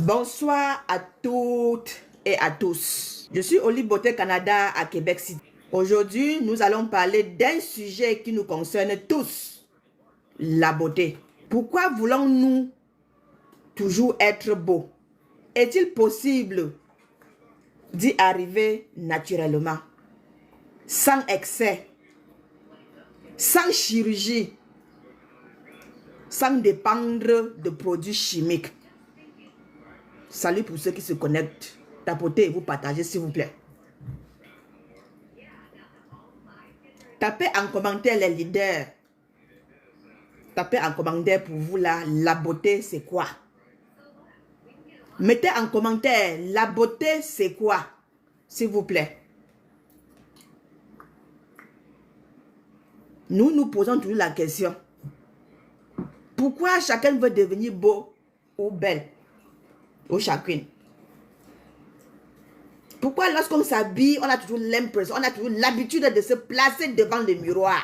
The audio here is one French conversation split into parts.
Bonsoir à toutes et à tous. Je suis Oli Beauté Canada à Québec City. Aujourd'hui, nous allons parler d'un sujet qui nous concerne tous, la beauté. Pourquoi voulons-nous toujours être beaux? Est-il possible d'y arriver naturellement, sans excès, sans chirurgie, sans dépendre de produits chimiques? Salut pour ceux qui se connectent. Tapotez et vous partagez s'il vous plaît. Tapez en commentaire les leaders. Tapez en commentaire pour vous là, la beauté c'est quoi? Mettez en commentaire, la beauté c'est quoi? S'il vous plaît. Nous nous posons toujours la question. Pourquoi chacun veut devenir beau ou belle? Ou chacune. Pourquoi lorsqu'on s'habille, on a toujours l'impression, on a toujours l'habitude de se placer devant le miroir.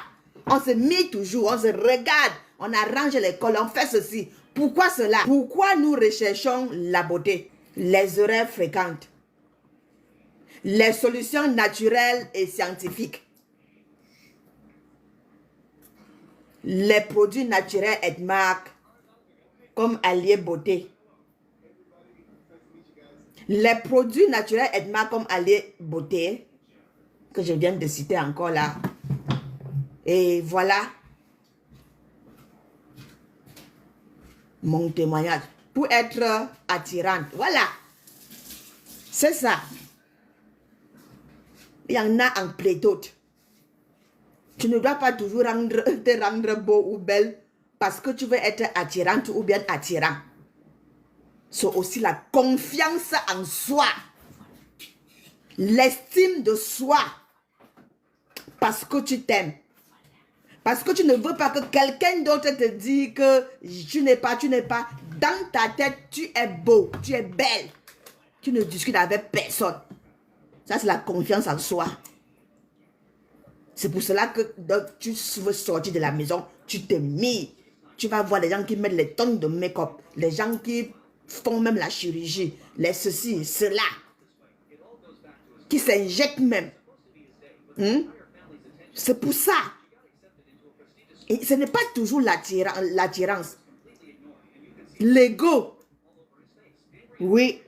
On se met toujours, on se regarde, on arrange les cols, on fait ceci. Pourquoi cela? Pourquoi nous recherchons la beauté? Les erreurs fréquentes. Les solutions naturelles et scientifiques. Les produits naturels et de marque comme Allié Beauté. Les produits naturels et de marque comme Allié Beauté, que je viens de citer encore là. Et voilà mon témoignage. Pour être attirante. Voilà. C'est ça. Il y en a en pléthore. Tu ne dois pas toujours te rendre beau ou belle parce que tu veux être attirante ou bien attirant. C'est aussi la confiance en soi. L'estime de soi. Parce que tu t'aimes. Parce que tu ne veux pas que quelqu'un d'autre te dise que tu n'es pas. Dans ta tête, tu es beau, tu es belle. Tu ne discutes avec personne. Ça, c'est la confiance en soi. C'est pour cela que tu veux sortir de la maison, tu te mets. Tu vas voir les gens qui mettent les tonnes de make-up, les gens qui font même la chirurgie, les ceci, cela, qui s'injectent même. C'est pour ça. Et ce n'est pas toujours l'attirance. L'ego. Oui.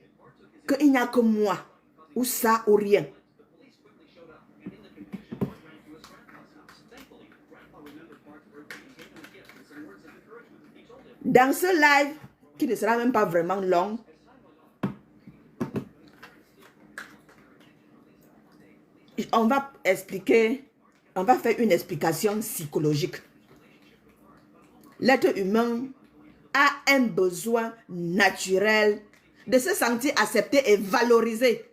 Qu'il n'y a que moi. Ou ça ou rien. Dans ce live, qui ne sera même pas vraiment long, on va expliquer, on va faire une explication psychologique. L'être humain a un besoin naturel de se sentir accepté et valorisé.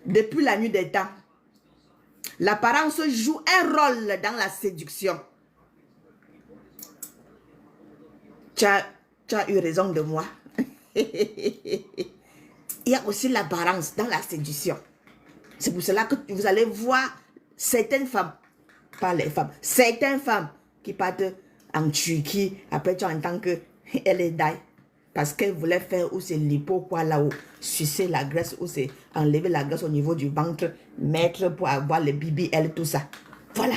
Depuis la nuit des temps, l'apparence joue un rôle dans la séduction. Tu as eu raison de moi. Il y a aussi l'apparence dans la séduction. C'est pour cela que vous allez voir certaines femmes, pas les femmes, certaines femmes qui partent en Turquie, après tu entends qu'elle est die. Parce qu'elle voulait faire ou c'est lipo, quoi là-haut, sucer la graisse, ou c'est enlever la graisse au niveau du ventre, mettre pour avoir le BBL, tout ça. Voilà.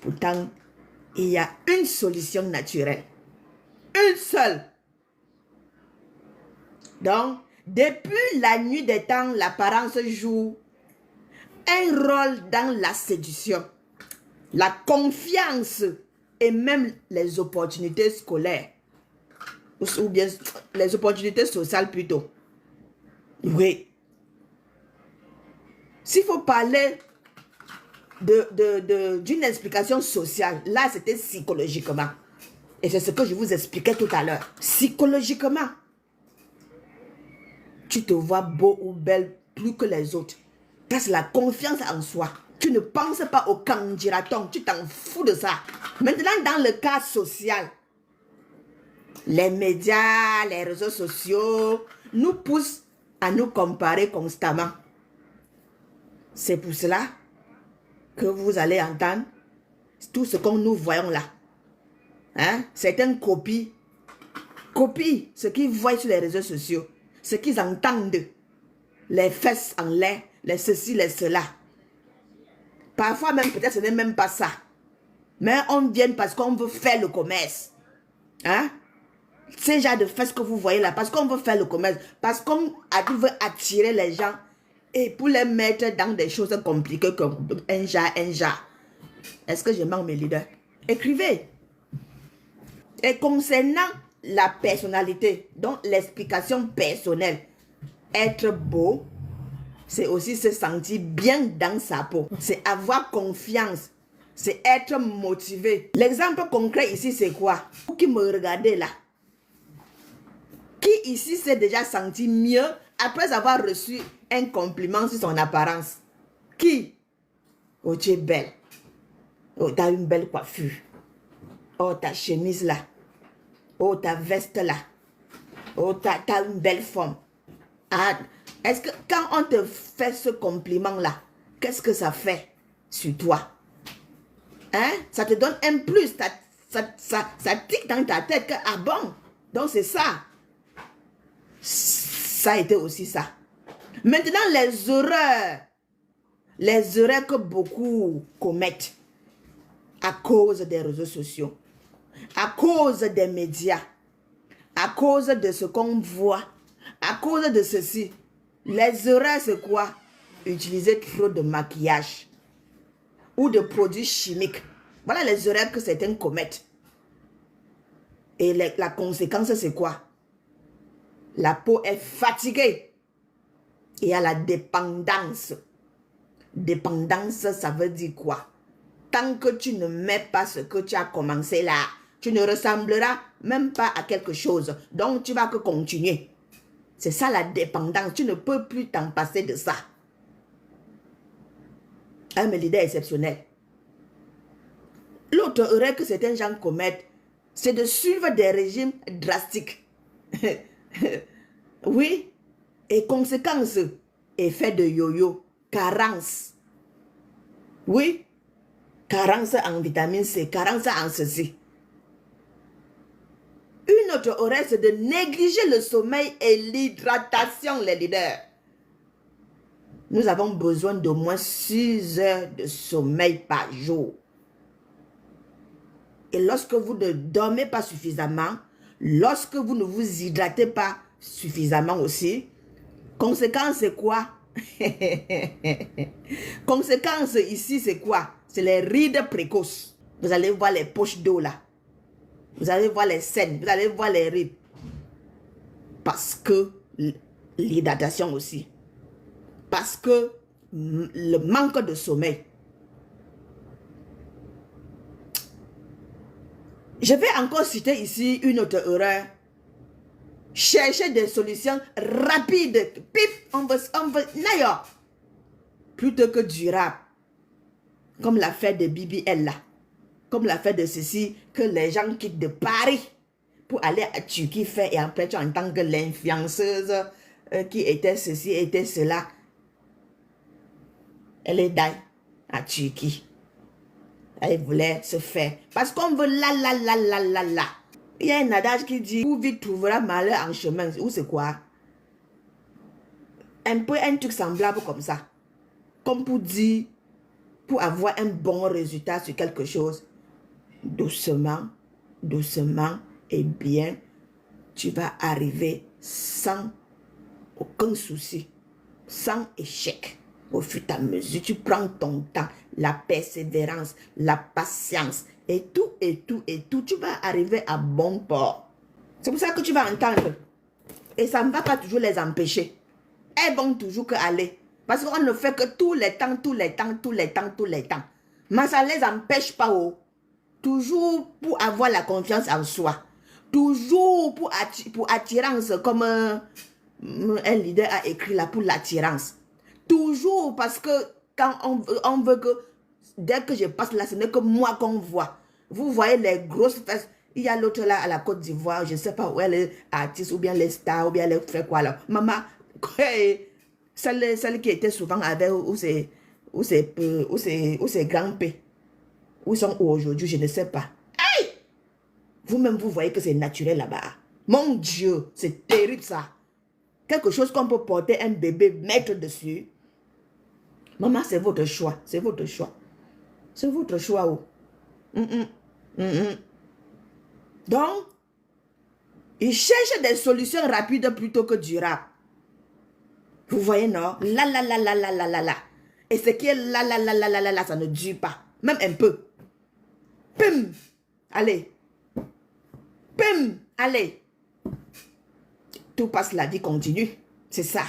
Pourtant, il y a une solution naturelle. Une seule. Donc, depuis la nuit des temps, l'apparence joue un rôle dans la séduction, la confiance et même les opportunités scolaires. Ou bien les opportunités sociales plutôt. Oui. S'il faut parler d'une explication sociale, là c'était psychologiquement. Et c'est ce que je vous expliquais tout à l'heure. Psychologiquement, tu te vois beau ou belle plus que les autres. Ça, c'est la confiance en soi. Tu ne penses pas au candidaton, tu t'en fous de ça. Maintenant, dans le cas social, les médias, les réseaux sociaux nous poussent à nous comparer constamment. C'est pour cela que vous allez entendre tout ce que nous voyons là. Certaines copies copient ce qu'ils voient sur les réseaux sociaux, ce qu'ils entendent, les fesses en l'air, les ceci, les cela. Parfois même, peut-être ce n'est même pas ça. Mais on vient parce qu'on veut faire le commerce. Hein? Ces genres de fesses que vous voyez là, parce qu'on veut faire le commerce, parce qu'on veut attirer les gens et pour les mettre dans des choses compliquées comme un genre. Est-ce que je manque mes leaders? Écrivez. Et concernant la personnalité, donc l'explication personnelle, être beau, c'est aussi se sentir bien dans sa peau. C'est avoir confiance. C'est être motivé. L'exemple concret ici, c'est quoi? Vous qui me regardez là, qui ici s'est déjà senti mieux après avoir reçu un compliment sur son apparence? Qui? Oh, tu es belle. Oh, tu as une belle coiffure. Oh, ta chemise là. Oh, ta veste là. Oh, tu as une belle forme. Ah, est-ce que quand on te fait ce compliment-là, qu'est-ce que ça fait sur toi? Hein? Ça te donne un plus. Ça tique dans ta tête que, ah bon, donc c'est ça. Ça a été aussi ça. Maintenant, les erreurs que beaucoup commettent à cause des réseaux sociaux, à cause des médias, à cause de ce qu'on voit, à cause de ceci. Les erreurs, c'est quoi? Utiliser trop de maquillage ou de produits chimiques. Voilà les erreurs que certains commettent. Et la conséquence, c'est quoi? La peau est fatiguée. Et il y a la dépendance. Dépendance, ça veut dire quoi? Tant que tu ne mets pas ce que tu as commencé là, tu ne ressembleras même pas à quelque chose. Donc, tu vas que continuer. C'est ça la dépendance. Tu ne peux plus t'en passer de ça. Un leader exceptionnel. L'autre erreur que certains gens commettent, c'est de suivre des régimes drastiques. Oui. Et conséquence, effet de yo-yo, carence. Oui. Carence en vitamine C, carence en ceci. Une autre erreur, c'est de négliger le sommeil et l'hydratation, les leaders. Nous avons besoin d'au moins 6 heures de sommeil par jour. Et lorsque vous ne dormez pas suffisamment, lorsque vous ne vous hydratez pas suffisamment aussi, conséquence, c'est quoi? Conséquence ici, c'est quoi? C'est les rides précoces. Vous allez voir les poches d'eau là. Vous allez voir les scènes, vous allez voir les rides. Parce que l'hydratation aussi. Parce que le manque de sommeil. Je vais encore citer ici une autre erreur. Chercher des solutions rapides. Pip, on veut, n'ailleurs. Plutôt que durable. Comme l'affaire de BBL là. Comme l'affaire de ceci, que les gens quittent de Paris pour aller à Turquie faire, et après tu entends que l'influenceuse qui était ceci, était cela, elle est d'ailleurs à Turquie. Elle voulait se faire. Parce qu'on veut là. Il y a un adage qui dit, où vite trouvera malheur en chemin. Ou c'est quoi? Un peu un truc semblable comme ça. Comme pour dire, pour avoir un bon résultat sur quelque chose, doucement et bien, tu vas arriver sans aucun souci, sans échec. Au fur et à mesure, tu prends ton temps, la persévérance, la patience, et tout, tu vas arriver à bon port. C'est pour ça que tu vas entendre. Et ça ne va pas toujours les empêcher. Elles vont toujours que aller. Parce qu'on ne fait que tous les temps. Mais ça ne les empêche pas. Oh. Toujours pour avoir la confiance en soi. Toujours pour attirance, comme un leader a écrit là, pour l'attirance. Toujours parce que quand on veut que, dès que je passe là, ce n'est que moi qu'on voit. Vous voyez les grosses fesses. Il y a l'autre là à la Côte d'Ivoire, je ne sais pas où elle est artiste, ou bien les stars, ou bien elle fait quoi là. Maman, celle qui était souvent avec, où c'est grand P. Où ils sont aujourd'hui, je ne sais pas. Hey! Vous-même, vous voyez que c'est naturel là-bas. Mon Dieu, c'est terrible ça. Quelque chose qu'on peut porter un bébé, mettre dessus. Maman, c'est votre choix. C'est votre choix. C'est votre choix. Oh. Donc, ils cherchent des solutions rapides plutôt que durables. Vous voyez, non? La. Et ce qui est la, ça ne dure pas. Même un peu. Pim. Allez. Pim. Allez. Tout passe, la vie continue. C'est ça.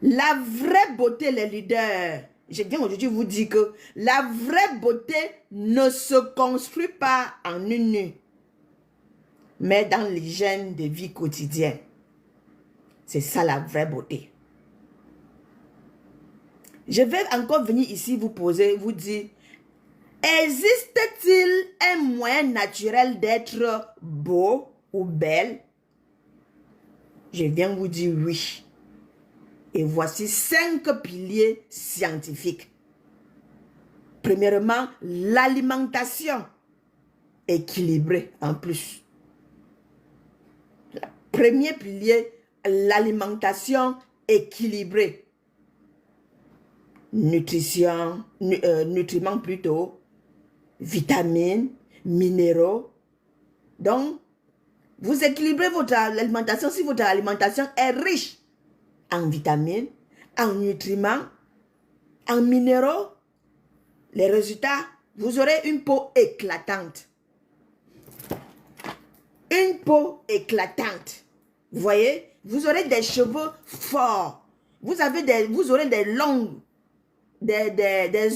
La vraie beauté, les leaders, je viens aujourd'hui vous dire que la vraie beauté ne se construit pas en une nuit, mais dans l'hygiène de vie quotidienne. C'est ça la vraie beauté. Je vais encore venir ici vous poser, vous dire, existe-t-il un moyen naturel d'être beau ou belle? Je viens vous dire oui. Et voici 5 piliers scientifiques. Premièrement, l'alimentation équilibrée en plus. Premier pilier, l'alimentation équilibrée. Nutrition, nutriments plutôt, vitamines, minéraux. Donc, vous équilibrez votre alimentation si votre alimentation est riche en vitamines, en nutriments, en minéraux. Les résultats, vous aurez une peau éclatante. Une peau éclatante. Vous voyez, vous aurez des cheveux forts. Vous aurez des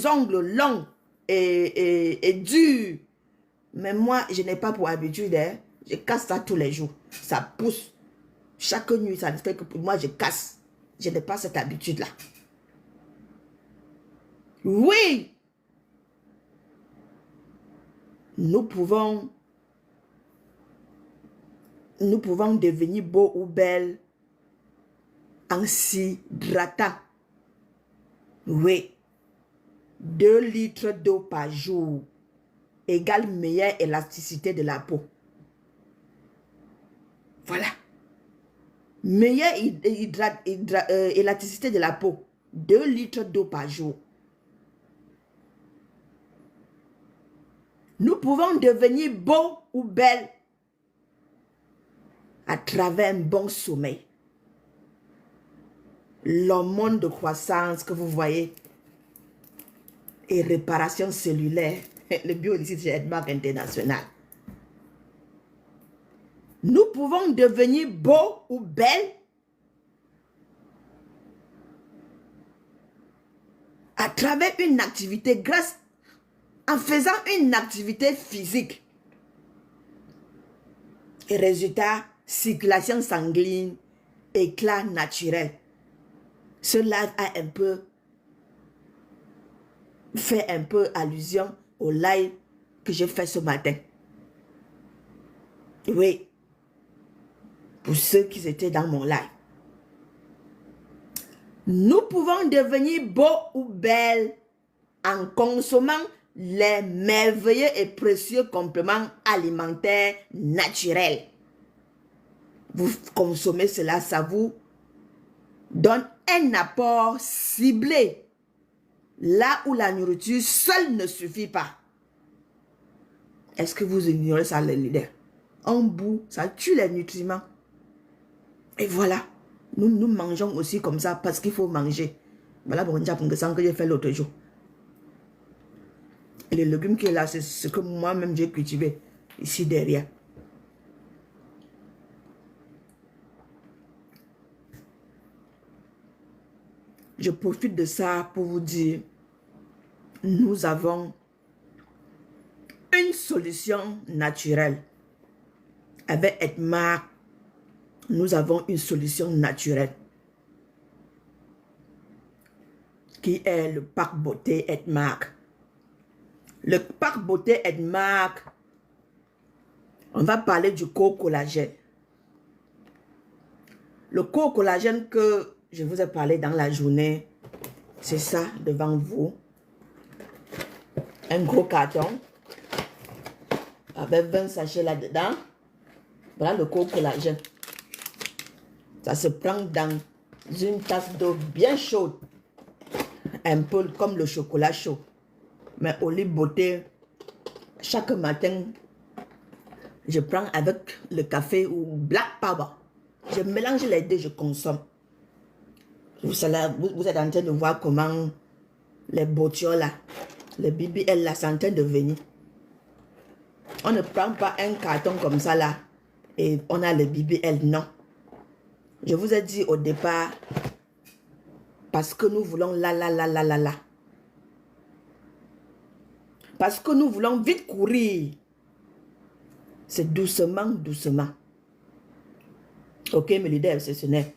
ongles longs et durs. Mais moi, je n'ai pas pour habitude, hein. Je casse ça tous les jours. Ça pousse. Chaque nuit, ça fait que pour moi, je casse. Je n'ai pas cette habitude-là. Oui. Nous pouvons devenir beaux ou belles en s'hydratant. Oui. 2 litres d'eau par jour égale meilleure élasticité de la peau. Voilà. Meilleure élasticité de la peau. 2 litres d'eau par jour. Nous pouvons devenir beaux ou belles à travers un bon sommeil. L'hormone de croissance que vous voyez et réparation cellulaire. Le bio-lycée chez Edmark International. Nous pouvons devenir beaux ou belles à travers une activité en faisant une activité physique. Et résultat, circulation sanguine, éclat naturel. Cela a fait un peu allusion au live que j'ai fait ce matin. Oui. Pour ceux qui étaient dans mon live. Nous pouvons devenir beaux ou belles en consommant les merveilleux et précieux compléments alimentaires naturels. Vous consommez cela, ça vous donne un apport ciblé. Là où la nourriture seule ne suffit pas. Est-ce que vous ignorez ça, les leaders? En bout, ça tue les nutriments. Et voilà. Nous mangeons aussi comme ça parce qu'il faut manger. Voilà pour que j'ai fait l'autre jour. Et les légumes qui est là, c'est ce que moi-même j'ai cultivé ici derrière. Je profite de ça pour vous dire, nous avons une solution naturelle. Avec Edmark, nous avons une solution naturelle qui est le Parc Beauté Edmark. Le Parc Beauté Edmark, on va parler du co-collagène. Le co-collagène que je vous ai parlé dans la journée, c'est ça devant vous. Un gros carton avec 20 sachets là-dedans. Voilà le collagène. Ça se prend dans une tasse d'eau bien chaude. Un peu comme le chocolat chaud. Mais au lit beauté, chaque matin, je prends avec le café ou black power. Je mélange les deux, je consomme. Vous êtes en train de voir comment les bottioles là, les BBL là, sont en train de venir. On ne prend pas un carton comme ça là et on a le BBL, non. Je vous ai dit au départ, parce que nous voulons là. Parce que nous voulons vite courir. C'est doucement. Ok, mes leaders exceptionnels.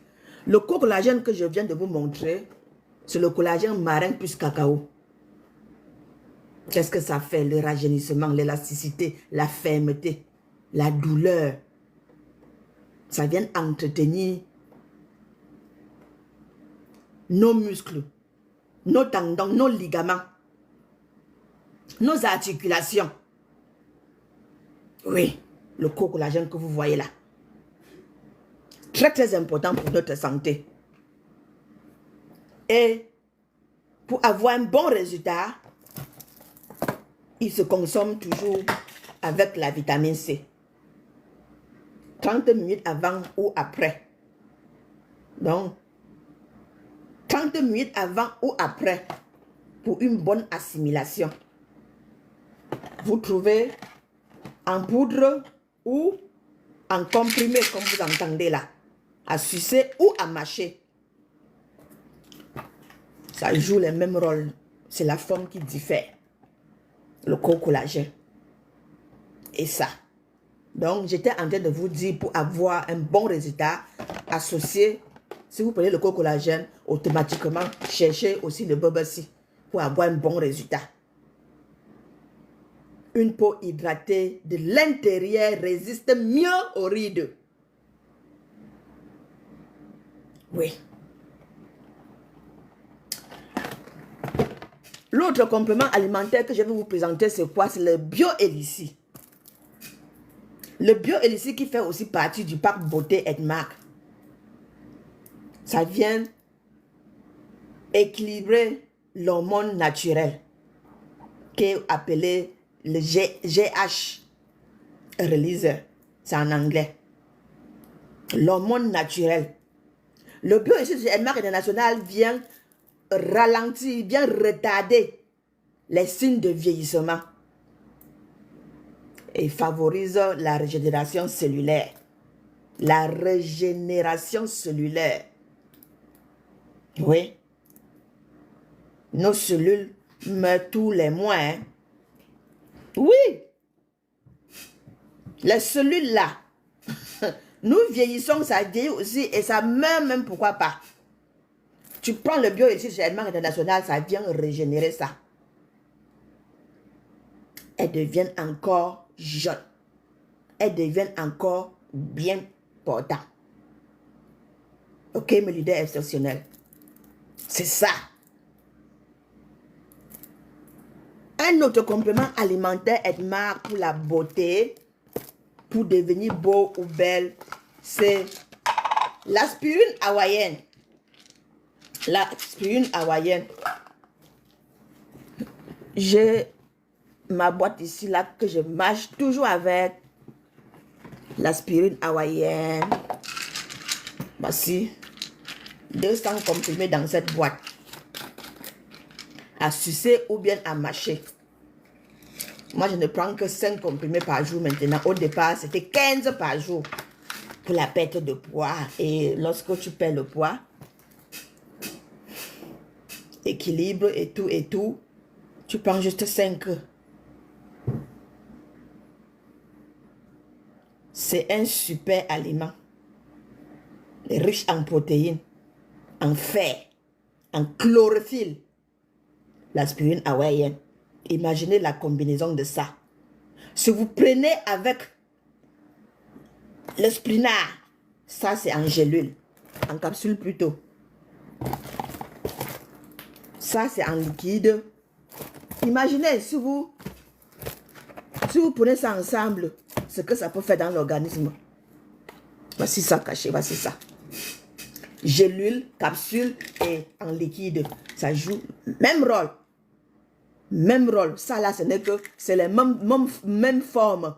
Le collagène que je viens de vous montrer, c'est le collagène marin plus cacao. Qu'est-ce que ça fait? Le rajeunissement, l'élasticité, la fermeté, la douleur. Ça vient entretenir nos muscles, nos tendons, nos ligaments, nos articulations. Oui, le collagène que vous voyez là. Très important pour notre santé. Et pour avoir un bon résultat, il se consomme toujours avec la vitamine C. 30 minutes avant ou après. Donc, 30 minutes avant ou après pour une bonne assimilation. Vous trouvez en poudre ou en comprimé, comme vous entendez là, à sucer ou à mâcher. Ça joue le même rôle. C'est la forme qui diffère. Le collagène. Et ça. Donc, j'étais en train de vous dire, pour avoir un bon résultat, associé, si vous prenez le collagène, automatiquement, cherchez aussi le boba C pour avoir un bon résultat. Une peau hydratée de l'intérieur résiste mieux aux rides. Oui. L'autre complément alimentaire que je vais vous présenter, c'est quoi? C'est le BioElixir. Le BioElixir qui fait aussi partie du parc Beauté Edmark. Ça vient équilibrer l'hormone naturelle qui est appelé le GH releaser. C'est en anglais. L'hormone naturelle. Le BioElixir de Edmark International vient ralentir, vient retarder les signes de vieillissement et favorise la régénération cellulaire. La régénération cellulaire. Oui. Nos cellules meurent tous les mois. Hein? Oui. Les cellules là, nous vieillissons, ça vieillit aussi et ça meurt même, pourquoi pas. Tu prends le BioElixir chez Edmark International, ça vient régénérer ça. Elles deviennent encore jeunes. Elles deviennent encore bien portantes. Ok, mes leaders exceptionnels. C'est ça. Un autre complément alimentaire Edmark pour la beauté, pour devenir beau ou belle, c'est l'aspirine hawaïenne. L'aspirine hawaïenne. J'ai ma boîte ici là que je mâche toujours avec l'aspirine hawaïenne. Voici 200 comprimés dans cette boîte à sucer ou bien à mâcher. Moi je ne prends que 5 comprimés par jour maintenant. Au départ c'était 15 par jour pour la perte de poids. Et lorsque tu perds le poids, équilibre et tout, tu prends juste 5. C'est un super aliment, riche en protéines, en fer, en chlorophylle. L'aspirine hawaïenne. Imaginez la combinaison de ça. Si vous prenez avec le spinard, ça c'est en gélule, en capsule plutôt. Ça c'est en liquide. Imaginez si vous prenez ça ensemble, ce que ça peut faire dans l'organisme. Voici ça caché, voici ça. Gélule, capsule et en liquide. Ça joue même rôle. Même rôle. Ça là, ce n'est que, c'est les mêmes formes.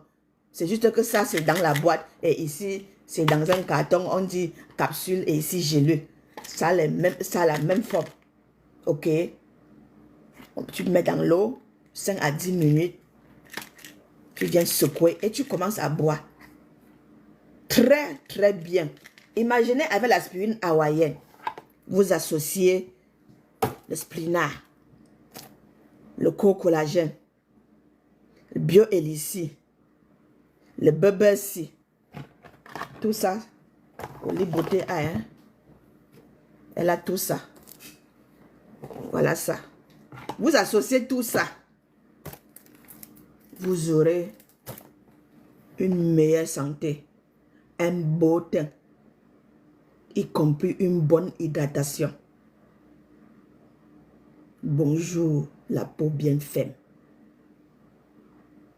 C'est juste que ça, c'est dans la boîte. Et ici, c'est dans un carton. On dit capsule et ici, gélule. Ça a la même forme. Ok. Tu mets dans l'eau, 5 à 10 minutes. Tu viens secouer et tu commences à boire. Très, très bien. Imaginez avec l'aspirine hawaïenne. Vous associez le splina, le co-collagène, le bioélicie, le BBC. Tout ça, Oli Beauté a, hein? Elle a tout ça. Voilà ça. Vous associez tout ça. Vous aurez une meilleure santé, un beau teint, y compris une bonne hydratation. Bonjour la peau bien ferme.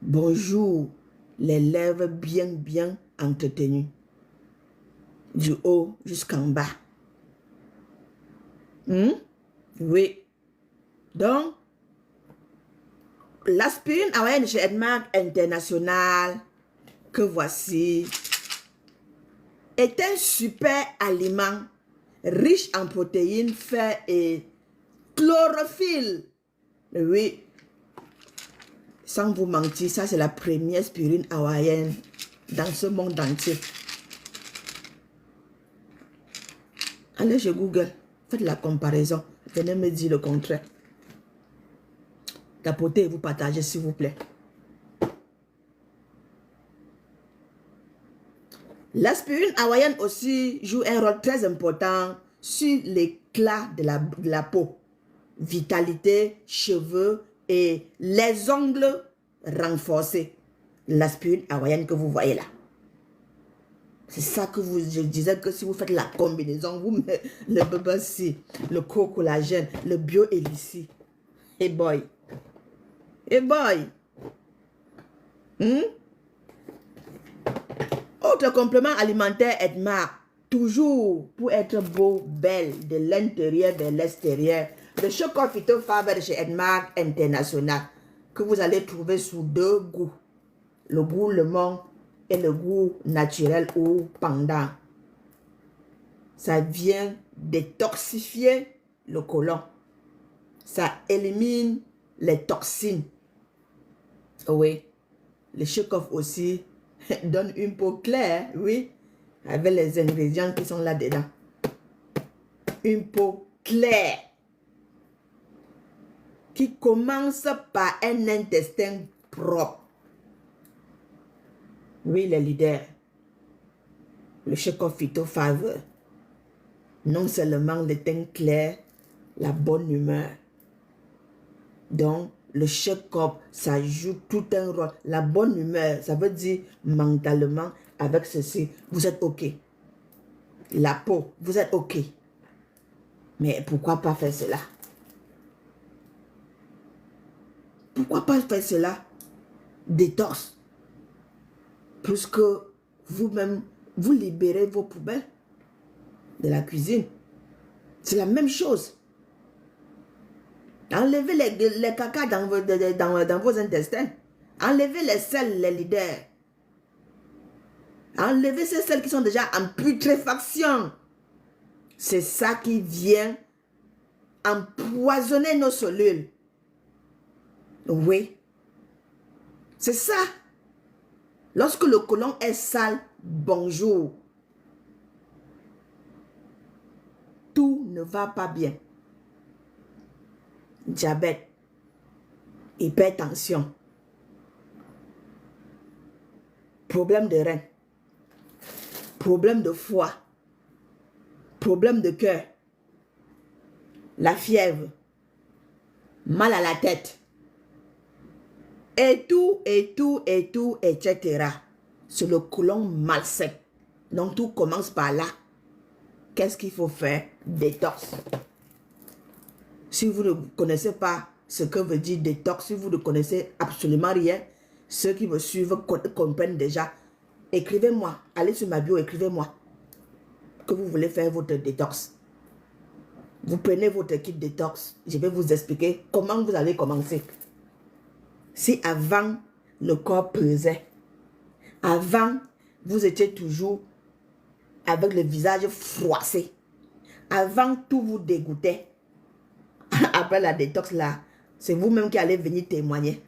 Bonjour les lèvres bien entretenues. Du haut jusqu'en bas. Oui. Donc, l'aspirine hawaïenne chez Edmark International, que voici, est un super aliment riche en protéines, fer et chlorophylle. Oui. Sans vous mentir, ça c'est la première aspirine hawaïenne dans ce monde entier. Allez chez Google, faites la comparaison. Venez me dire le contraire. Tapotez et vous partagez s'il vous plaît. L'aspirine hawaïenne aussi joue un rôle très important sur l'éclat de la peau. Vitalité, cheveux et les ongles renforcés. L'aspirine hawaïenne que vous voyez là. C'est ça que je disais que si vous faites la combinaison, vous mettez le BBC, le co-collagène, le bioélicie. Hey boy. Hey boy. Autre complément alimentaire Edmark. Toujours pour être beau, belle, de l'intérieur vers l'extérieur. Le chocolat phytofarbe de chez Edmark International. Que vous allez trouver sous 2 goûts. Le goût lemon et le goût naturel ou pendant. Ça vient détoxifier le côlon. Ça élimine les toxines. Oui. Le chocolat aussi donne une peau claire, oui, avec les ingrédients qui sont là-dedans. Une peau claire qui commence par un intestin propre. Oui, les leaders, le chocolat phytofarbe, non seulement le teint clair, la bonne humeur. Donc, le chocolat, ça joue tout un rôle. La bonne humeur, ça veut dire mentalement, avec ceci, vous êtes OK. La peau, vous êtes OK. Mais pourquoi pas faire cela? Pourquoi pas faire cela? Détox. Plus que vous-même, vous libérez vos poubelles de la cuisine. C'est la même chose. Enlevez les caca dans vos intestins. Enlevez les sels, les leaders. Enlevez ces sels qui sont déjà en putréfaction. C'est ça qui vient empoisonner nos cellules. Oui. C'est ça. Lorsque le côlon est sale, bonjour. Tout ne va pas bien. Diabète, hypertension, problème de rein, problème de foie, problème de cœur, la fièvre, mal à la tête, et tout, etc. C'est le côlon malsain. Donc tout commence par là. Qu'est-ce qu'il faut faire? Détox. Si vous ne connaissez pas ce que veut dire détox, si vous ne connaissez absolument rien, ceux qui me suivent comprennent déjà Écrivez-moi. Allez sur ma bio, écrivez-moi que vous voulez faire votre détox. Vous prenez votre kit détox. Je vais vous expliquer comment vous allez commencer. Si avant, le corps pesait. Avant, vous étiez toujours avec le visage froissé. Avant, tout vous dégoûtait. Après la détox, là, c'est vous-même qui allez venir témoigner.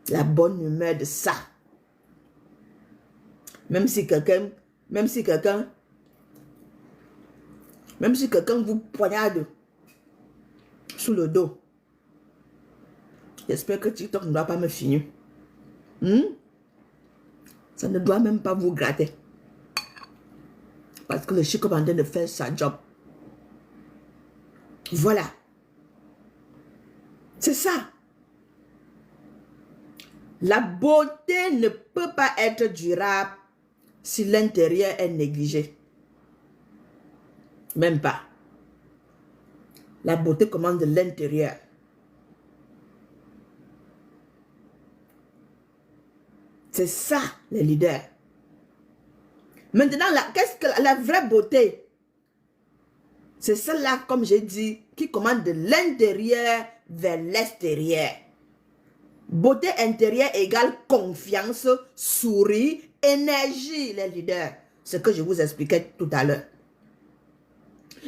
La bonne humeur de ça. Même si quelqu'un vous poignarde sous le dos. J'espère que TikTok ne doit pas me finir. Ça ne doit même pas vous gratter. Parce que le chic est en train de faire sa job. Voilà. C'est ça. La beauté ne peut pas être durable si l'intérieur est négligé. Même pas. La beauté commence de l'intérieur. C'est ça, les leaders. Maintenant, qu'est-ce que la vraie beauté? C'est celle-là, comme j'ai dit, qui commence de l'intérieur vers l'extérieur. Beauté intérieure égale confiance, sourire, énergie, les leaders. Ce que je vous expliquais tout à l'heure.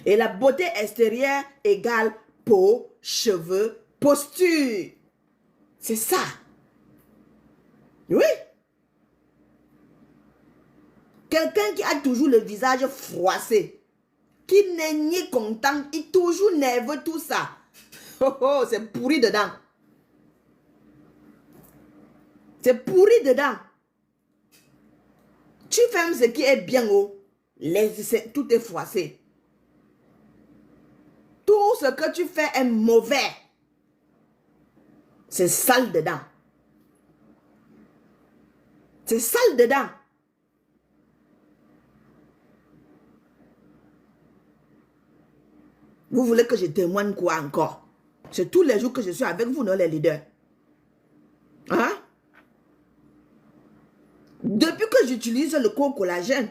Et la beauté extérieure égale peau, cheveux, posture. C'est ça. Oui. Quelqu'un qui a toujours le visage froissé, qui n'est ni content, il est toujours nerveux, tout ça. Oh oh, c'est pourri dedans. C'est pourri dedans. Tu fais ce qui est bien haut, tout est froissé. Tout ce que tu fais est mauvais. C'est sale dedans. C'est sale dedans. Vous voulez que je témoigne quoi encore? C'est tous les jours que je suis avec vous, non, les leaders? Hein? Depuis que j'utilise le co-collagène,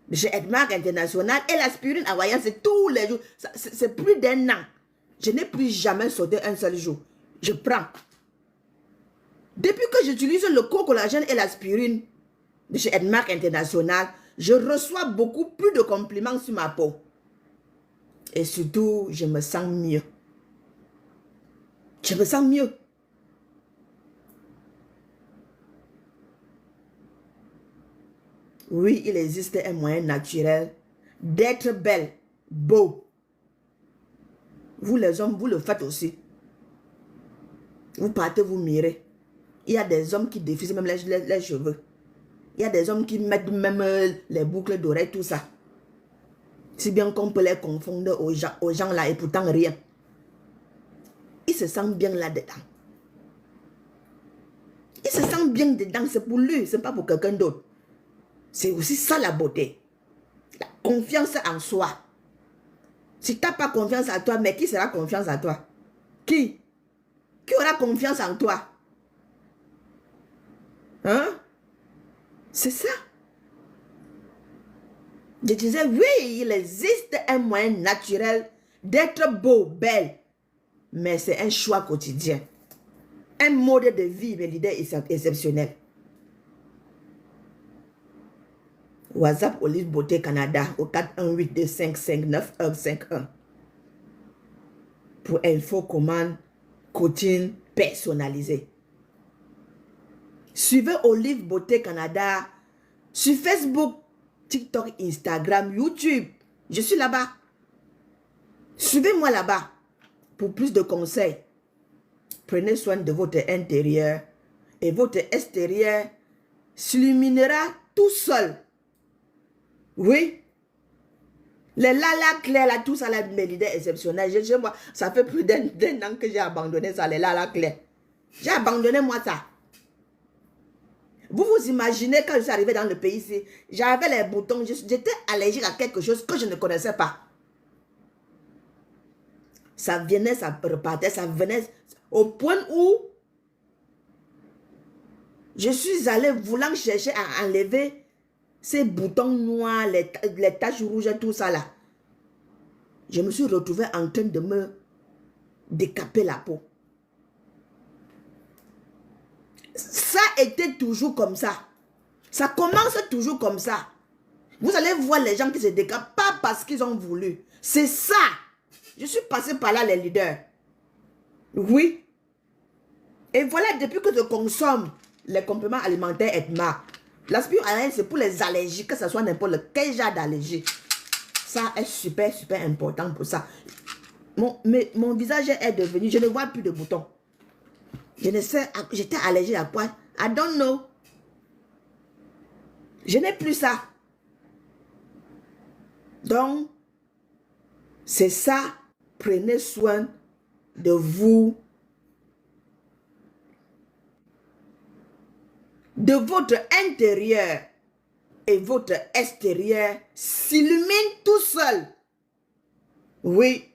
j'ai Edmark International et l'aspirine hawaïenne, c'est tous les jours. C'est plus d'un an. Je n'ai plus jamais sauté un seul jour. Je prends. Depuis que j'utilise le co-collagène et l'aspirine de chez Edmark International, je reçois beaucoup plus de compliments sur ma peau. Et surtout, je me sens mieux. Je me sens mieux. Oui, il existe un moyen naturel d'être belle, beau. Vous les hommes, vous le faites aussi. Vous partez vous mirer. Il y a des hommes qui défisent même les cheveux. Il y a des hommes qui mettent même les boucles d'oreilles, tout ça. Si bien qu'on peut les confondre aux gens là et pourtant rien. Ils se sentent bien là-dedans. Ils se sentent bien dedans, c'est pour lui, c'est pas pour quelqu'un d'autre. C'est aussi ça la beauté. La confiance en soi. Si tu n'as pas confiance en toi, mais qui sera confiance en toi? Qui? Qui aura confiance en toi? Hein? C'est ça. Je disais, oui, il existe un moyen naturel d'être beau, belle. Mais c'est un choix quotidien. Un mode de vie, mes leaders, exceptionnel. WhatsApp Olive Beauté Canada au 418-255-9151. Pour info, commande, coaching personnalisé. Suivez Olive Beauté Canada sur Facebook, TikTok, Instagram, YouTube. Je suis là-bas. Suivez-moi là-bas pour plus de conseils. Prenez soin de votre intérieur et votre extérieur s'illuminera tout seul. Oui. Les lala clairs, là, tout ça, là, mes leaders exceptionnels. Moi, ça fait plus d'un an que j'ai abandonné ça, les lala clairs. J'ai abandonné moi ça. Vous vous imaginez quand je suis arrivé dans le pays ici, j'avais les boutons, j'étais allergique à quelque chose que je ne connaissais pas. Ça venait, ça repartait, ça venait au point où Je suis allée voulant chercher à enlever ces boutons noirs, les taches rouges, tout ça là. Je me suis retrouvée en train de me décaper la peau. Ça était toujours comme ça. Ça commence toujours comme ça. Vous allez voir les gens qui se décapent, pas parce qu'ils ont voulu. C'est ça. Je suis passée par là, les leaders. Oui. Et voilà, depuis que je consomme les compléments alimentaires Edma, l'aspirine AN, c'est pour les allergies, que ce soit n'importe quel genre d'allergie. Ça est super, super important pour ça. Mon visage est devenu, je ne vois plus de boutons. Je ne sais, j'étais allergique à quoi? I don't know. Je n'ai plus ça. Donc, c'est ça. Prenez soin de vous, de votre intérieur et votre extérieur s'illumine tout seul. Oui.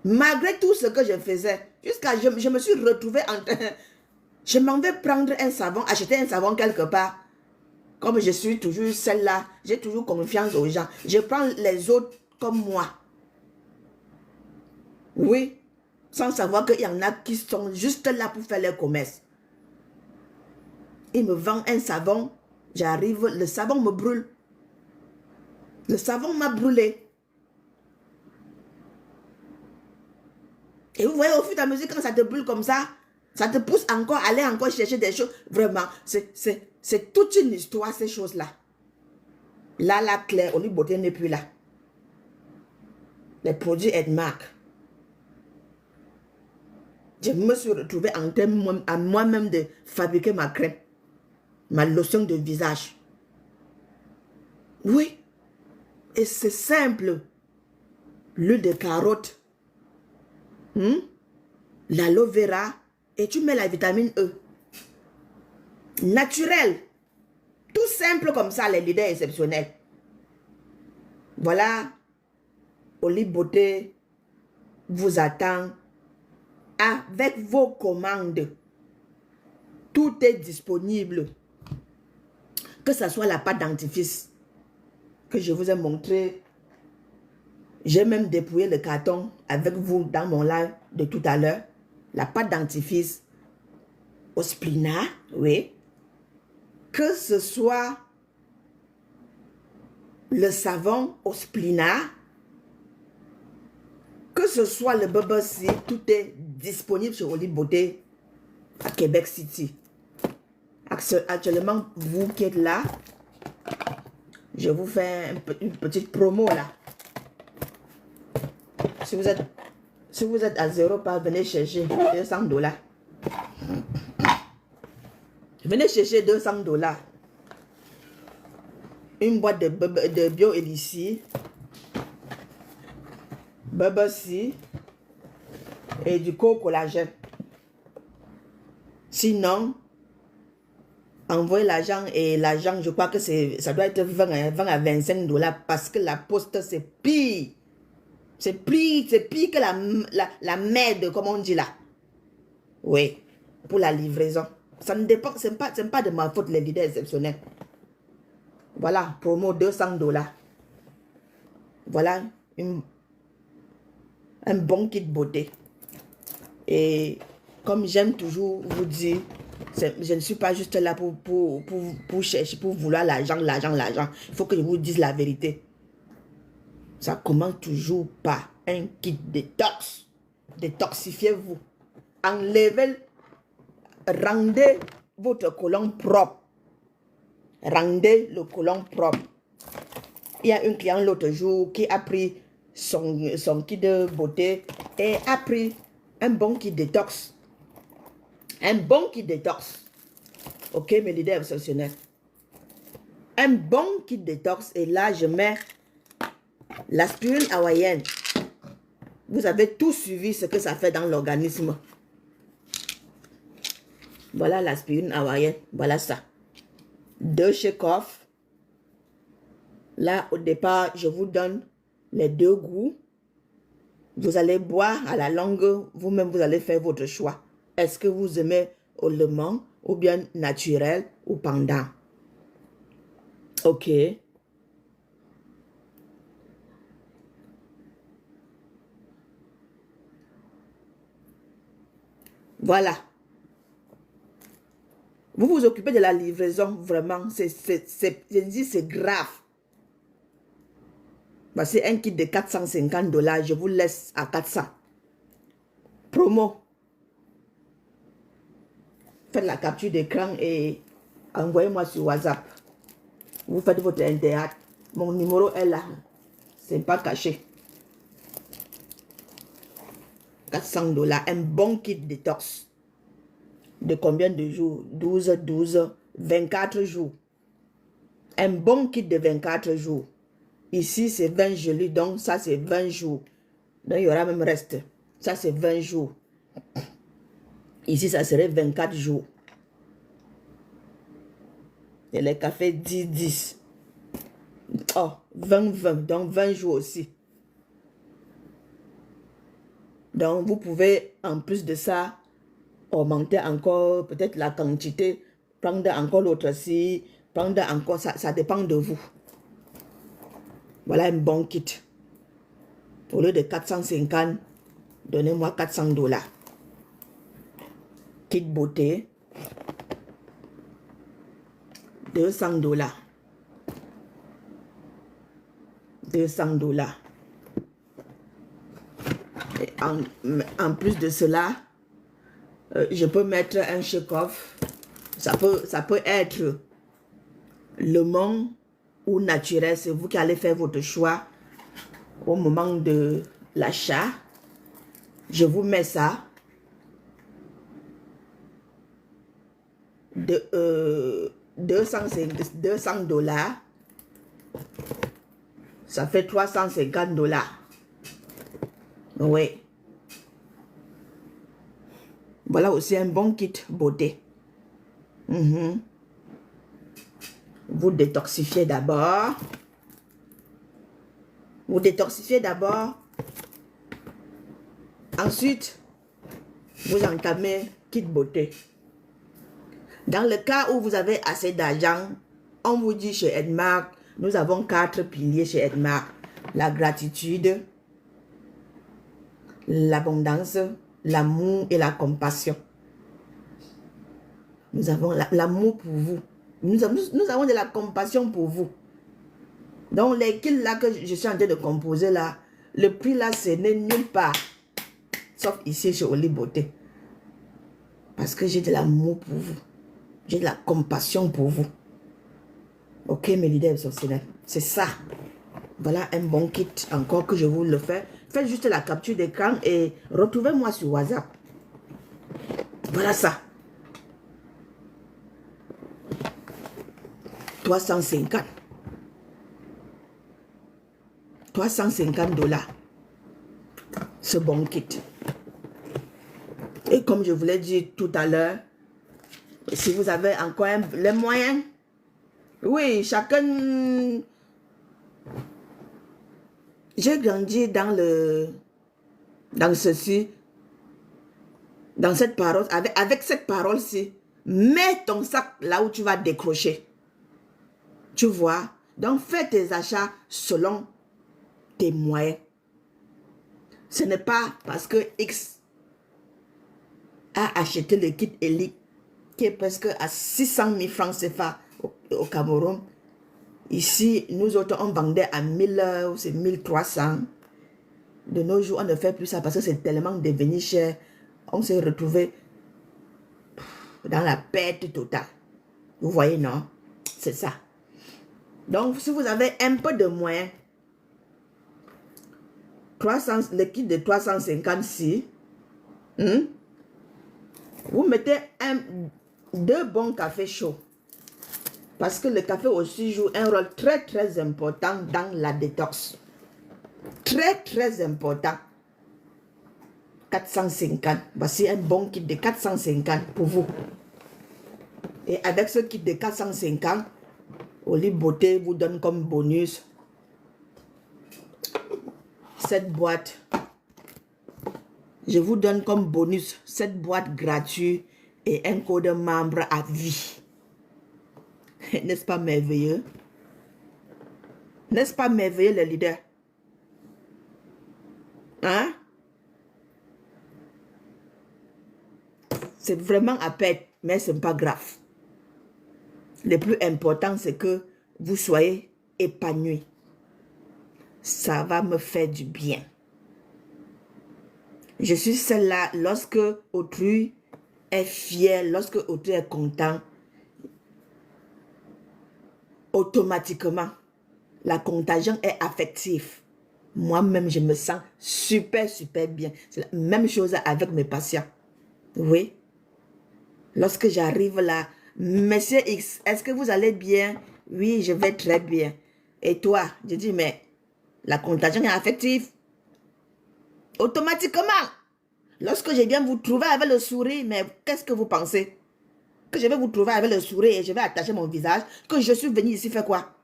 Malgré tout ce que je faisais, jusqu'à je me suis retrouvée en train. Je m'en vais prendre un savon, acheter un savon quelque part. Comme je suis toujours celle-là, j'ai toujours confiance aux gens. Je prends les autres comme moi. Oui. Sans savoir qu'il y en a qui sont juste là pour faire leur commerce. Il me vend un savon, j'arrive, le savon me brûle. Le savon m'a brûlé. Et vous voyez, au fur et à mesure, quand ça te brûle comme ça te pousse encore à aller encore chercher des choses. Vraiment, c'est toute une histoire, ces choses-là. Là, la claire, on dit beauté n'est plus là. Les produits Edmark. Je me suis retrouvée en train à moi-même de fabriquer ma crème. Ma lotion de visage. Oui. Et c'est simple. L'huile de carotte. L'aloe vera. Et tu mets la vitamine E. Naturel. Tout simple comme ça, les leaders exceptionnels. Voilà. Oli Beauté vous attend avec vos commandes. Tout est disponible. Que ce soit la pâte dentifrice que je vous ai montré. J'ai même dépouillé le carton avec vous dans mon live de tout à l'heure. La pâte dentifrice au Splina, oui. Que ce soit le savon au Splina, que ce soit le Bubble Sea, tout est disponible sur Oli Beauté à Québec City. Actuellement, vous qui êtes là, je vous fais une petite promo là. Si vous êtes à 0 pas, venez chercher 200 $. Venez chercher 200 $. Une boîte de bio hélicie, Bubble Sea et du co-collagène. Sinon, envoyez l'argent et l'argent, je crois que ça doit être 20 à 25 $ parce que la poste, c'est pire. C'est pire que la merde, comme on dit là. Oui, pour la livraison. Ça ne dépend, c'est pas de ma faute, les leaders exceptionnels. Voilà, promo 200 $. Voilà, un bon kit beauté. Et comme j'aime toujours vous dire, je ne suis pas juste là pour chercher, pour vouloir l'argent. Il faut que je vous dise la vérité. Ça commence toujours par un kit détox. Détoxifiez-vous. Enlevez, rendez votre côlon propre. Rendez le côlon propre. Il y a un client l'autre jour qui a pris son kit de beauté et a pris un bon kit détox. Un bon kit détox. Ok, mes leaders exceptionnels. Un bon kit détox. Et là, je mets l'aspirine hawaïenne. Vous avez tout suivi ce que ça fait dans l'organisme. Voilà l'aspirine hawaïenne. Voilà ça. 2 shake-off. Là, au départ, je vous donne les 2 goûts. Vous allez boire à la longue. Vous-même, vous allez faire votre choix. Est-ce que vous aimez le menthe ou bien naturel ou pendant. Ok. Voilà. Vous vous occupez de la livraison, vraiment. Je dis, c'est grave. C'est un kit de 450 $. Je vous laisse à 400. Promo. Faites la capture d'écran et envoyez-moi sur WhatsApp. Vous faites votre intérêt. Mon numéro est là. C'est pas caché. 400 $. Un bon kit détox. De combien de jours? 12, 24 jours. Un bon kit de 24 jours. Ici, c'est 20 gelées, donc ça, c'est 20 jours. Donc, il y aura même reste. Ça, c'est 20 jours. Ici, ça serait 24 jours. Et les cafés 10. Oh, 20, donc 20 jours aussi. Donc, vous pouvez, en plus de ça, augmenter encore peut-être la quantité, prendre encore l'autre ci, prendre encore, ça dépend de vous. Voilà un bon kit. Au lieu de 450, donnez-moi 400 $. Kit beauté, 200 $. 200 $. Et en plus de cela, je peux mettre un check-off. Ça peut être le monde ou naturel. C'est vous qui allez faire votre choix au moment de l'achat. Je vous mets ça. De 200 $. Ça fait 350 $. Oui. Voilà aussi un bon kit beauté. Vous détoxifiez d'abord. Vous détoxifiez d'abord. Ensuite, vous entamez kit beauté. Dans le cas où vous avez assez d'argent, on vous dit chez Edmark, nous avons 4 piliers chez Edmark. La gratitude, l'abondance, l'amour et la compassion. Nous avons l'amour pour vous. Nous avons de la compassion pour vous. Donc, les kits là que je suis en train de composer là, le prix là, ce n'est nulle part. Sauf ici chez Oli Beauté. Parce que j'ai de l'amour pour vous. J'ai de la compassion pour vous. Ok, mes leaders exceptionnels. C'est ça. Voilà un bon kit encore que je vous le fais. Faites juste la capture d'écran et retrouvez-moi sur WhatsApp. Voilà ça. 350. 350 $. Ce bon kit. Et comme je vous l'ai dit tout à l'heure, si vous avez encore les moyens, oui, chacun... J'ai grandi dans ceci, dans cette parole, avec cette parole-ci. Mets ton sac là où tu vas décrocher. Tu vois? Donc, fais tes achats selon tes moyens. Ce n'est pas parce que X a acheté le kit Elite qui est presque à 600 000 francs CFA au Cameroun. Ici, nous autres, on vendait à 1000 ou c'est 1300. De nos jours, on ne fait plus ça parce que c'est tellement devenu cher. On s'est retrouvé dans la perte totale. Vous voyez, non? C'est ça. Donc, si vous avez un peu de moyens, le kit de 356, vous mettez 2 bons cafés chauds. Parce que le café aussi joue un rôle très très important dans la détox. Très très important. 450. Voici un bon kit de 450 pour vous. Et avec ce kit de 450, Oli Beauté vous donne comme bonus cette boîte. Je vous donne comme bonus cette boîte gratuite et un code membre à vie. N'est-ce pas merveilleux? N'est-ce pas merveilleux, le leader? Hein? C'est vraiment à perdre, mais ce n'est pas grave. Le plus important, c'est que vous soyez épanoui. Ça va me faire du bien. Je suis celle-là, lorsque autrui est fier, lorsque autrui est content, automatiquement, la contagion est affective. Moi-même, je me sens super, super bien. C'est la même chose avec mes patients. Oui. Lorsque j'arrive là, Monsieur X, est-ce que vous allez bien? Oui, je vais très bien. Et toi? Je dis, mais la contagion est affective. Automatiquement. Lorsque je viens vous trouver avec le sourire, mais qu'est-ce que vous pensez? Que je vais vous trouver avec le sourire et je vais attacher mon visage? Que je suis venu ici faire quoi?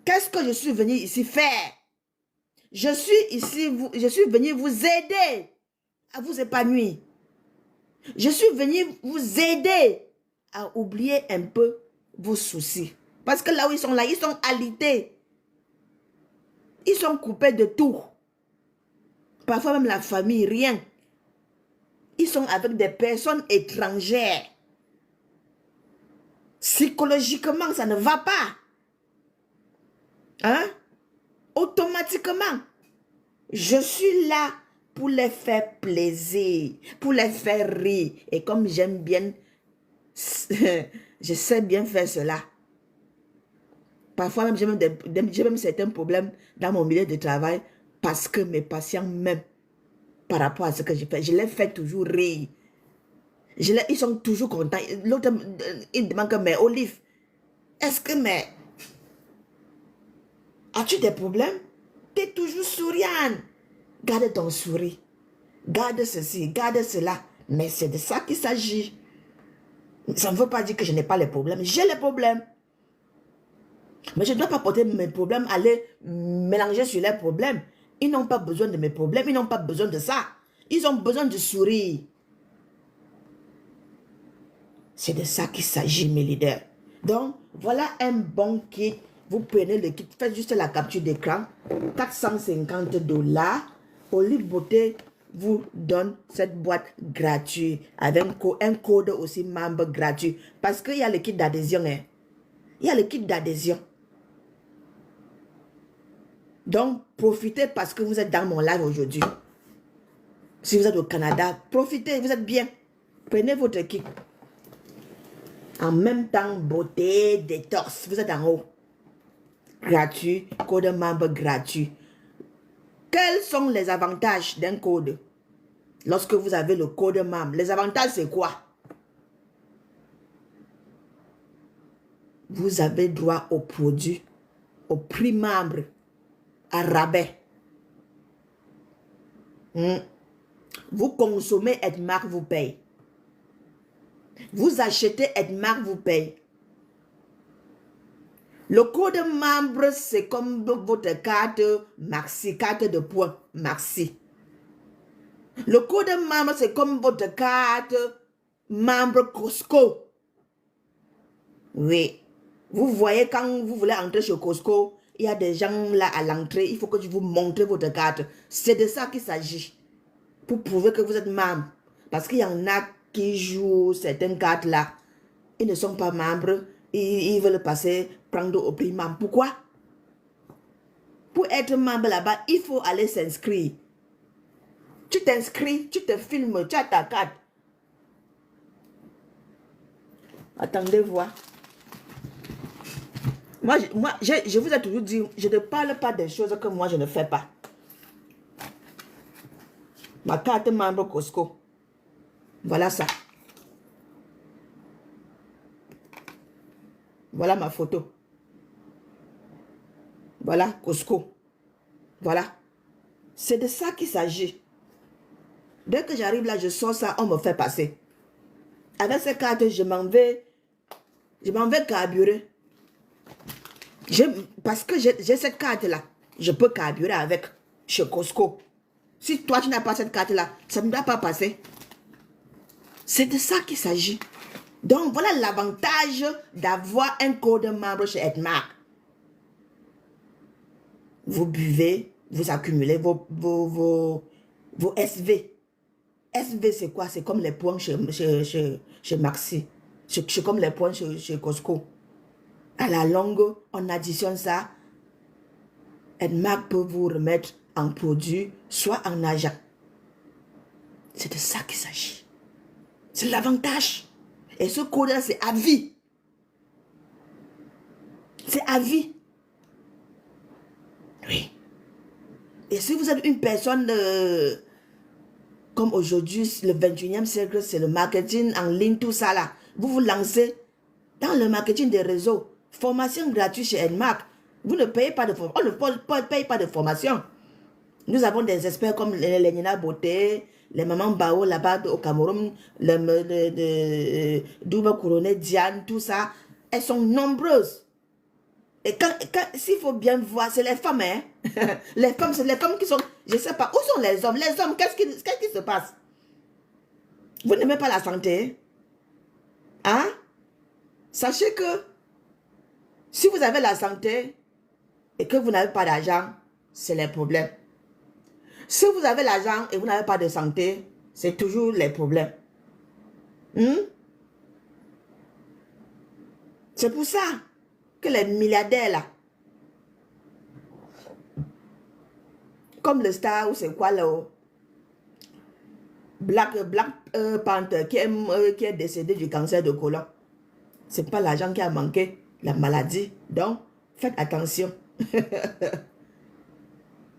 Qu'est-ce que je suis venu ici faire? Je suis venu vous aider à vous épanouir. Je suis venu vous aider à oublier un peu vos soucis. Parce que là où ils sont là, ils sont alités. Ils sont coupés de tout. Parfois même la famille, rien. Ils sont avec des personnes étrangères. Psychologiquement, ça ne va pas. Hein? Automatiquement, je suis là pour les faire plaisir, pour les faire rire. Et comme j'aime bien, je sais bien faire cela. Parfois même, j'ai même certains problèmes dans mon milieu de travail parce que mes patients m'aiment par rapport à ce que je fais. Je les fais toujours rire. Ils sont toujours contents. L'autre, il demande que, mais Olive, est-ce que, mais, as-tu des problèmes? Tu es toujours souriante. Garde ton sourire. Garde ceci, garde cela. Mais c'est de ça qu'il s'agit. Ça ne veut pas dire que je n'ai pas les problèmes. J'ai les problèmes. Mais je ne dois pas porter mes problèmes, aller mélanger sur les problèmes. Ils n'ont pas besoin de mes problèmes. Ils n'ont pas besoin de ça. Ils ont besoin de sourire. C'est de ça qu'il s'agit, mes leaders. Donc, voilà un bon kit. Vous prenez le kit, faites juste la capture d'écran. 450 $. Olive Beauté vous donne cette boîte gratuite avec un code aussi membre gratuit. Parce qu'il y a le kit d'adhésion. Hein. Il y a le kit d'adhésion. Donc, profitez parce que vous êtes dans mon live aujourd'hui. Si vous êtes au Canada, profitez, vous êtes bien. Prenez votre kit. En même temps, beauté, détox, vous êtes en haut. Gratuit, code membre gratuit. Quels sont les avantages d'un code? Lorsque vous avez le code membre, les avantages c'est quoi? Vous avez droit au produit, au prix membre, à rabais. Vous consommez, Edmark vous paye. Vous achetez, Edmark vous paye. Le code membre, c'est comme votre carte Maxi, carte de points Maxi. Le code membre, c'est comme votre carte membre Costco. Oui. Vous voyez, quand vous voulez entrer chez Costco, il y a des gens là à l'entrée, il faut que je vous montre votre carte. C'est de ça qu'il s'agit. Pour prouver que vous êtes membre. Parce qu'il y en a qui jouent certaines cartes là. Ils ne sont pas membres. Ils veulent passer, prendre au prix membre. Pourquoi? Pour être membre là-bas, il faut aller s'inscrire. Tu t'inscris, tu te filmes, tu as ta carte. Attendez voir. Moi, je vous ai toujours dit, je ne parle pas des choses que moi je ne fais pas. Ma carte membre Costco. Voilà ça. Voilà ma photo. Voilà Costco. Voilà. C'est de ça qu'il s'agit. Dès que j'arrive là, je sors ça, on me fait passer. Avec cette carte, je m'en vais carburer. Parce que j'ai cette carte-là, je peux carburer avec chez Costco. Si toi, tu n'as pas cette carte-là, ça ne doit pas passer. C'est de ça qu'il s'agit. Donc, voilà l'avantage d'avoir un code membre chez Edmark. Vous buvez, vous accumulez vos SV. SV, c'est quoi? C'est comme les points chez Maxi. C'est comme les points chez Costco. À la longue, on additionne ça. Edmark peut vous remettre en produit, soit en argent. C'est de ça qu'il s'agit. C'est l'avantage. Et ce code-là, c'est à vie. C'est à vie. Oui. Et si vous êtes une personne comme aujourd'hui, le 21e siècle, c'est le marketing en ligne, tout ça là. Vous vous lancez dans le marketing des réseaux. Formation gratuite chez Edmark. Vous ne payez pas de formation. On ne paye pas de formation. Nous avons des experts comme les Nina Beauté, les mamans Bao là-bas au Cameroun, Douba Couronné, Diane, tout ça. Elles sont nombreuses. Et s'il faut bien voir, c'est les femmes, hein. Les femmes, c'est les femmes qui sont... Je ne sais pas, où sont les hommes? Les hommes, qu'est-ce qui se passe? Vous n'aimez pas la santé? Hein? Sachez que si vous avez la santé et que vous n'avez pas d'argent, c'est les problèmes. Si vous avez l'argent et vous n'avez pas de santé, c'est toujours les problèmes. C'est pour ça que les milliardaires là, comme le Star ou c'est quoi là, Black Panther qui est décédé du cancer de côlon, c'est pas l'argent qui a manqué, la maladie. Donc, faites attention.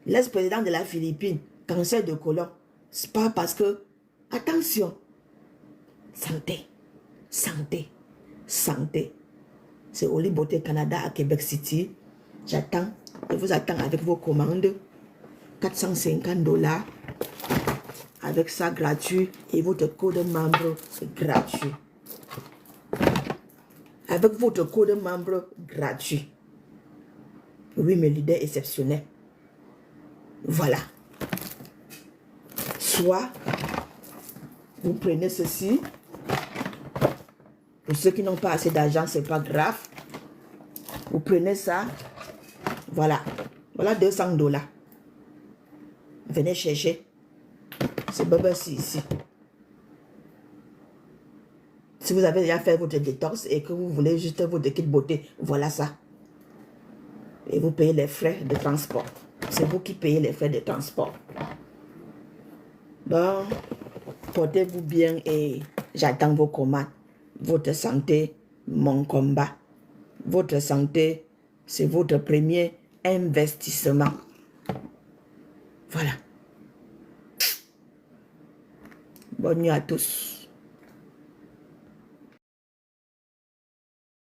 L'ex-président de la Philippine, cancer de côlon, c'est pas parce que... Attention. Santé. Santé. Santé. C'est Oli Beauté Canada à Québec City. J'attends. Je vous attends avec vos commandes. 450 $. Avec ça gratuit. Et votre code membre gratuit. Avec votre code membre gratuit. Oui, mes leaders exceptionnels. Voilà. Soit vous prenez ceci. Pour ceux qui n'ont pas assez d'argent, c'est pas grave. Vous prenez ça. Voilà. Voilà 200 $. Venez chercher. C'est Bubble-C ici. Si vous avez déjà fait votre détox et que vous voulez juste votre kit beauté, voilà ça. Et vous payez les frais de transport. C'est vous qui payez les frais de transport. Bon, portez-vous bien et j'attends vos commandes. Votre santé, mon combat. Votre santé, c'est votre premier investissement. Voilà. Bonne nuit à tous.